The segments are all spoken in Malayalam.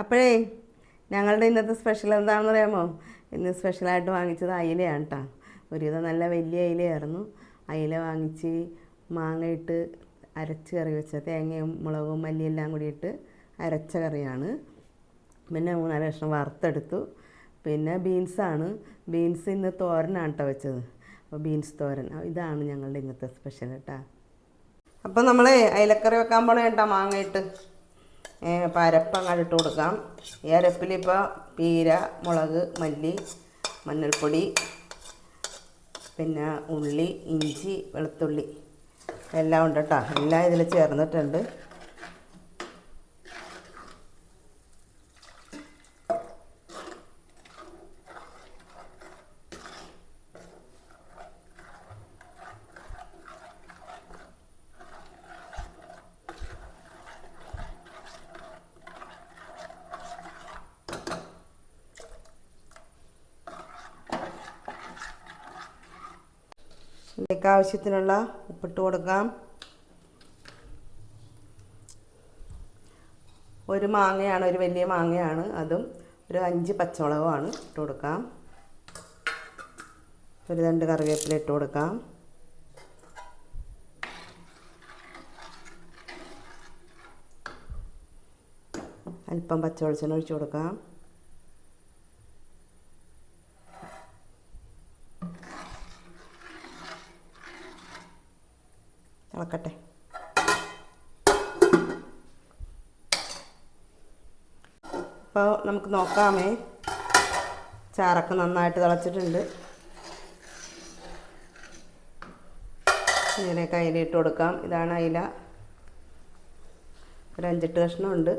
അപ്പോഴേ ഞങ്ങളുടെ ഇന്നത്തെ സ്പെഷ്യൽ എന്താണെന്ന് അറിയാമോ? ഇന്ന് സ്പെഷ്യലായിട്ട് വാങ്ങിച്ചത് അയിലയാണ് കേട്ടോ. ഒരുവിധം നല്ല വലിയ അയിലയായിരുന്നു. അയില വാങ്ങിച്ച് മാങ്ങ ഇട്ട് അരച്ച് കറി വെച്ച തേങ്ങയും മുളകും മല്ലിയെല്ലാം കൂടി ഇട്ട് അരച്ച കറിയാണ്. പിന്നെ 3-4 കഷ്ണം വറുത്തെടുത്തു. പിന്നെ ബീൻസാണ്. ബീൻസ് ഇന്ന് തോരനാണ് കേട്ടോ വെച്ചത്. അപ്പോൾ ബീൻസ് തോരൻ ഇതാണ് ഞങ്ങളുടെ ഇന്നത്തെ സ്പെഷ്യൽ കേട്ടോ. അപ്പോൾ നമ്മൾ അയിലക്കറി വെക്കാൻ പോണേ കേട്ടോ. മാങ്ങ ഇട്ട് അപ്പോൾ അരപ്പങ്ങോട്ട് ഇട്ട് കൊടുക്കാം. ഈ അരപ്പിലിപ്പോൾ പീര, മുളക്, മല്ലി, മഞ്ഞൾപ്പൊടി, പിന്നെ ഉള്ളി, ഇഞ്ചി, വെളുത്തുള്ളി എല്ലാം ഉണ്ട് കേട്ടോ. എല്ലാം ഇതിൽ ചേർന്നിട്ടുണ്ട്. ഇതിലേക്ക് ആവശ്യത്തിനുള്ള ഉപ്പിട്ട് കൊടുക്കാം. ഒരു മാങ്ങയാണ്, ഒരു വലിയ മാങ്ങയാണ്, അതും ഒരു 5 പച്ചമുളകുമാണ് ഇട്ട് കൊടുക്കാം. ഒരു 2 കറിവേപ്പില ഇട്ട് കൊടുക്കാം. അല്പം പച്ചവെളിച്ചെണ്ണ ഒഴിച്ച് കൊടുക്കാം. ഇളക്കട്ടെ. അപ്പോൾ നമുക്ക് നോക്കാമേ. ചാറൊക്കെ നന്നായിട്ട് തിളച്ചിട്ടുണ്ട്. ഇങ്ങനെയൊക്കെ അയില ഇട്ട് കൊടുക്കാം. ഇതാണ് അയില. ഒരു 5-8 കഷ്ണമുണ്ട്.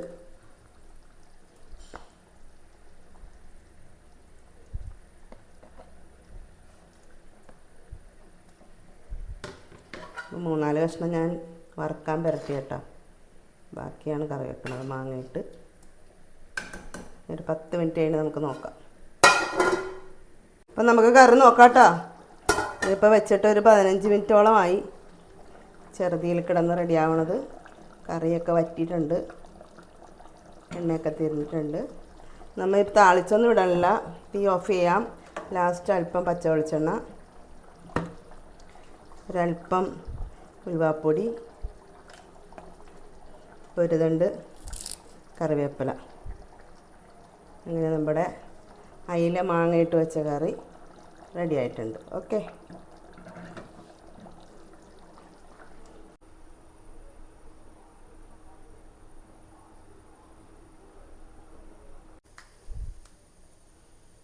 3-4 കഷ്ണം ഞാൻ വറുക്കാൻ പുരട്ടി കേട്ടോ. ബാക്കിയാണ് കറി വെക്കുന്നത്. മാങ്ങയിട്ട് ഒരു 10 മിനിറ്റ് കഴിഞ്ഞ് നമുക്ക് നോക്കാം. അപ്പം നമുക്ക് കറി നോക്കാം കേട്ടോ. ഇതിപ്പോൾ വെച്ചിട്ട് ഒരു 15 മിനിറ്റോളമായി. ചെറുതിയിൽ കിടന്ന് റെഡിയാവണത്. കറിയൊക്കെ വറ്റിയിട്ടുണ്ട്. എണ്ണയൊക്കെ തിരിഞ്ഞിട്ടുണ്ട്. നമ്മൾ താളിച്ചൊന്നും ഇടണില്ല. തീ ഓഫ് ചെയ്യാം. ലാസ്റ്റ് അല്പം പച്ച വെളിച്ചെണ്ണ, ഒരല്പം ഉലുവാപ്പൊടി, ഒരു തണ്ട് കറിവേപ്പില. അങ്ങനെ നമ്മുടെ അയില മാങ്ങയിട്ട് വെച്ച കറി റെഡി ആയിട്ടുണ്ട്. ഓക്കെ.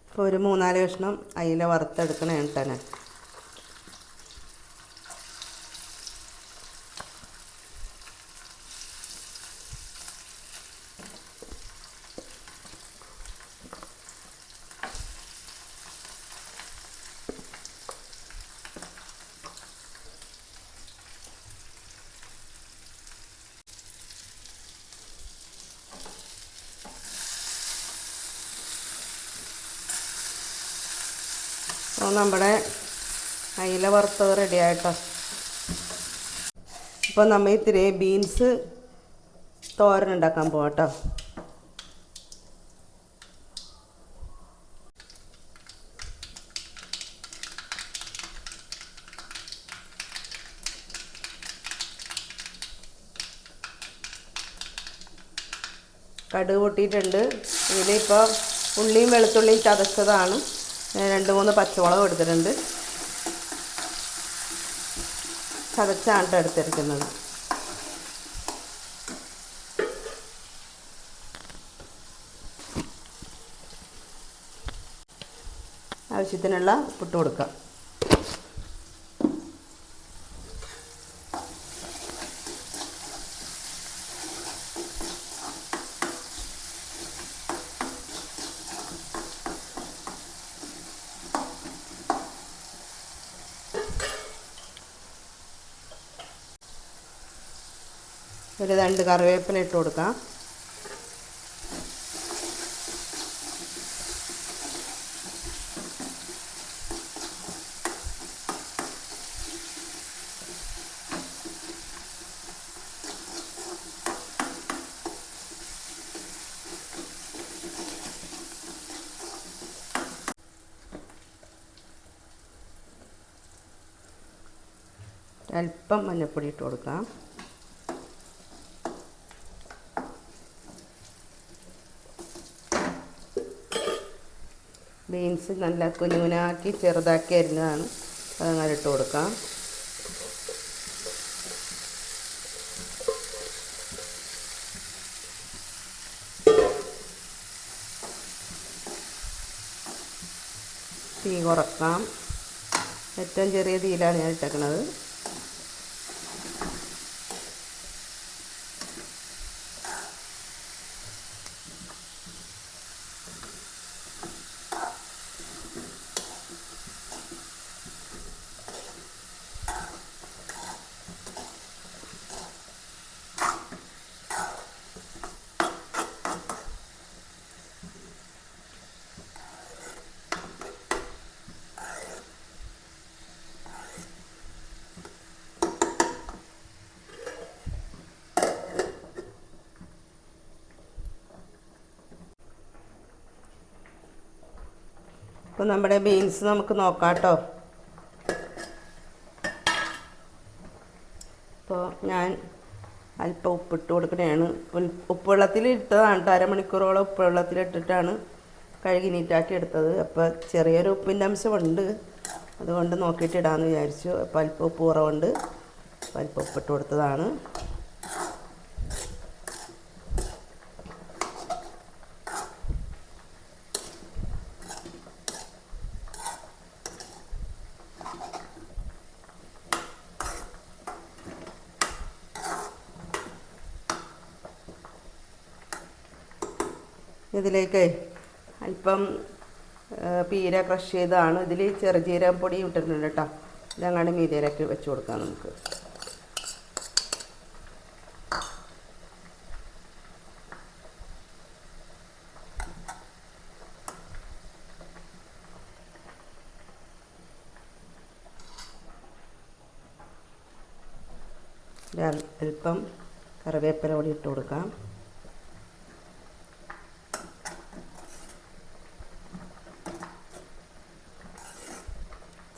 ഇപ്പോൾ ഒരു 3-4 കഷ്ണം അയില വറുത്തെടുക്കണേ കേട്ടോ. അപ്പോൾ നമ്മുടെ അയില വറുത്തത് റെഡി ആയിട്ടോ. ഇപ്പോൾ നമ്മൾ ഇത്തിരി ബീൻസ് തോരൻ ഉണ്ടാക്കാൻ പോകാം കേട്ടോ. കടുക് പൊട്ടിയിട്ടുണ്ട്. ഇതിലിപ്പോൾ ഉള്ളിയും വെളുത്തുള്ളിയും ചതച്ചതാണ്. 2-3 പച്ചമുളക് എടുത്തിട്ടുണ്ട്. ചതച്ചാണ് എടുത്തിരിക്കുന്നത്. ആവശ്യത്തിനുള്ള ഉപ്പിട്ട് കൊടുക്കാം. ഒരു 2 കറിവേപ്പില ഇട്ട് കൊടുക്കാം. അല്പം മഞ്ഞൾപ്പൊടി ഇട്ട് കൊടുക്കാം. ബീൻസ് നല്ല കുനുകുനാക്കി ചെറുതാക്കി അരിഞ്ഞതാണ്, അതങ്ങനെ ഇട്ട് കൊടുക്കാം. തീ കുറക്കാം. ഏറ്റവും ചെറിയ തീയിലാണ് ഞാൻ ഇട്ടേക്കണത്. അപ്പോൾ നമ്മുടെ ബീൻസ് നമുക്ക് നോക്കാം കേട്ടോ. അപ്പോൾ ഞാൻ അല്പം ഉപ്പിട്ട് കൊടുക്കണതാണ്. ഉപ്പ് വെള്ളത്തിൽ ഇട്ടതാണ് കേട്ടോ. അരമണിക്കൂറോളം ഉപ്പ് വെള്ളത്തിലിട്ടിട്ടാണ് കഴുകി നീറ്റാക്കി എടുത്തത്. അപ്പോൾ ചെറിയൊരു ഉപ്പിൻ്റെ അംശമുണ്ട്, അതുകൊണ്ട് നോക്കിയിട്ട് ഇടാമെന്ന് വിചാരിച്ചു. അപ്പോൾ അല്പം ഉപ്പ് കുറവുണ്ട്, അല്പം ഉപ്പിട്ട് കൊടുത്തതാണ്. ഇതിലേക്ക് അല്പം പീര ക്രഷ് ചെയ്തതാണ്. ഇതിൽ ചെറുജീരകം പൊടി ഇട്ടിട്ടുണ്ട് കേട്ടോ. ഇതങ്ങാണ്ട് മീതിയിലേക്ക് വെച്ച് കൊടുക്കാം നമുക്ക്. അല്പം കറിവേപ്പില പൊടി ഇട്ട് കൊടുക്കാം.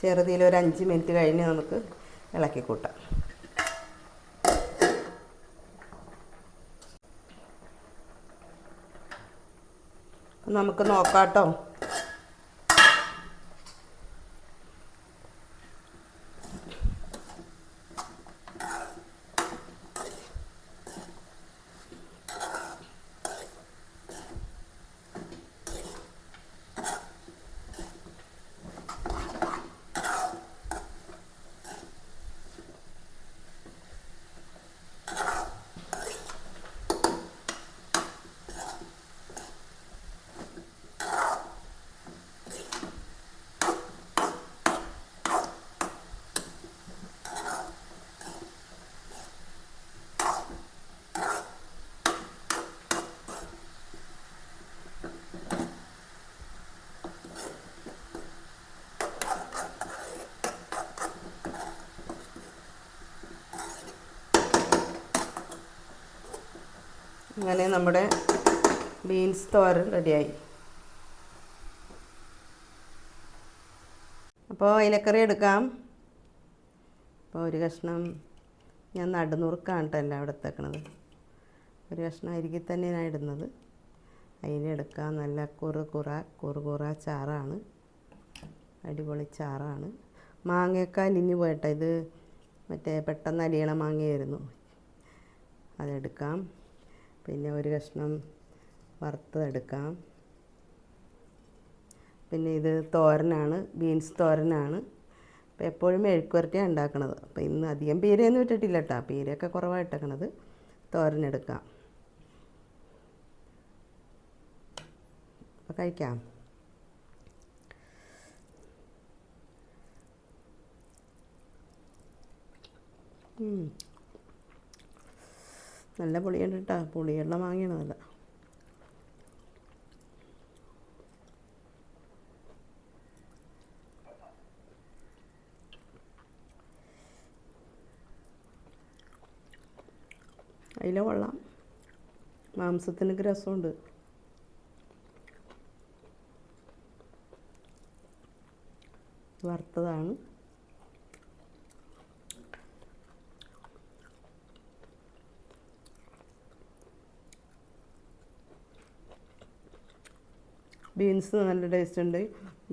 ചെറുതിൽ ഒരു 5 മിനിറ്റ് കഴിഞ്ഞ് നമുക്ക് ഇളക്കി കൂട്ടാം. നമുക്ക് നോക്കാം കേട്ടോ. അങ്ങനെ നമ്മുടെ ബീൻസ് തോരൻ റെഡിയായി. അപ്പോൾ ഇലക്കറി എടുക്കാം. അപ്പോൾ ഒരു കഷ്ണം ഞാൻ നടുനുറുക്കാണ് കേട്ടോ എല്ലാം ഇവിടെ എടുത്തേക്കണത്. ഒരു കഷ്ണം അരികിൽ തന്നെ ഞാൻ ഇടുന്നത്. അതിലെടുക്കാം. നല്ല കുറുകുറ ചാറാണ്, അടിപൊളി ചാറാണ്. മാങ്ങയൊക്കെ അലിഞ്ഞു പോയിട്ടോ. ഇത് മറ്റേ പെട്ടെന്ന് അലിയണ മാങ്ങയായിരുന്നു. അതെടുക്കാം. പിന്നെ ഒരു കഷ്ണം വറുത്തതെടുക്കാം. പിന്നെ ഇത് തോരനാണ്, ബീൻസ് തോരനാണ്. അപ്പോൾ എപ്പോഴും മെഴുക്കുവരട്ടിയാണ് ഉണ്ടാക്കണത്. അപ്പോൾ ഇന്ന് അധികം പീരയൊന്നും ഇട്ടിട്ടില്ല കേട്ടോ. പീരയൊക്കെ കുറവായിട്ടേക്കണത്. തോരനെടുക്കാം. അപ്പോൾ കഴിക്കാം. നല്ല പുളിയുണ്ട് കേട്ടോ. പുളിയുള്ള മാങ്ങയാണ് നല്ല. അതിലെ കൊള്ളാം. മാംസത്തിനൊക്കെ രസമുണ്ട്. വറുത്തതാണ്. ബീൻസ് നല്ല ടേസ്റ്റ് ഉണ്ട്.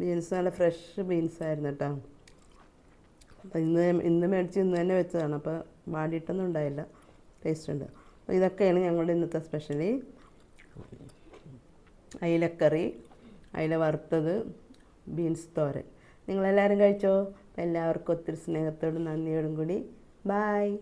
ബീൻസ് നല്ല ഫ്രഷ് ബീൻസ് ആയിരുന്നു കേട്ടോ. അപ്പോൾ ഇന്ന് മേടിച്ച് ഇന്ന് തന്നെ വെച്ചതാണ്. അപ്പോൾ വാടിയിട്ടൊന്നും ഉണ്ടായില്ല, ടേസ്റ്റ് ഉണ്ട്. അപ്പോൾ ഇതൊക്കെയാണ് ഞങ്ങളുടെ ഇന്നത്തെ സ്പെഷ്യലി. അയിലക്കറി, അയില വറുത്തത്, ബീൻസ് തോരൻ. നിങ്ങളെല്ലാവരും കഴിച്ചോ? എല്ലാവർക്കും ഒത്തിരി സ്നേഹത്തോടും നന്ദിയോടും കൂടി ബായ്.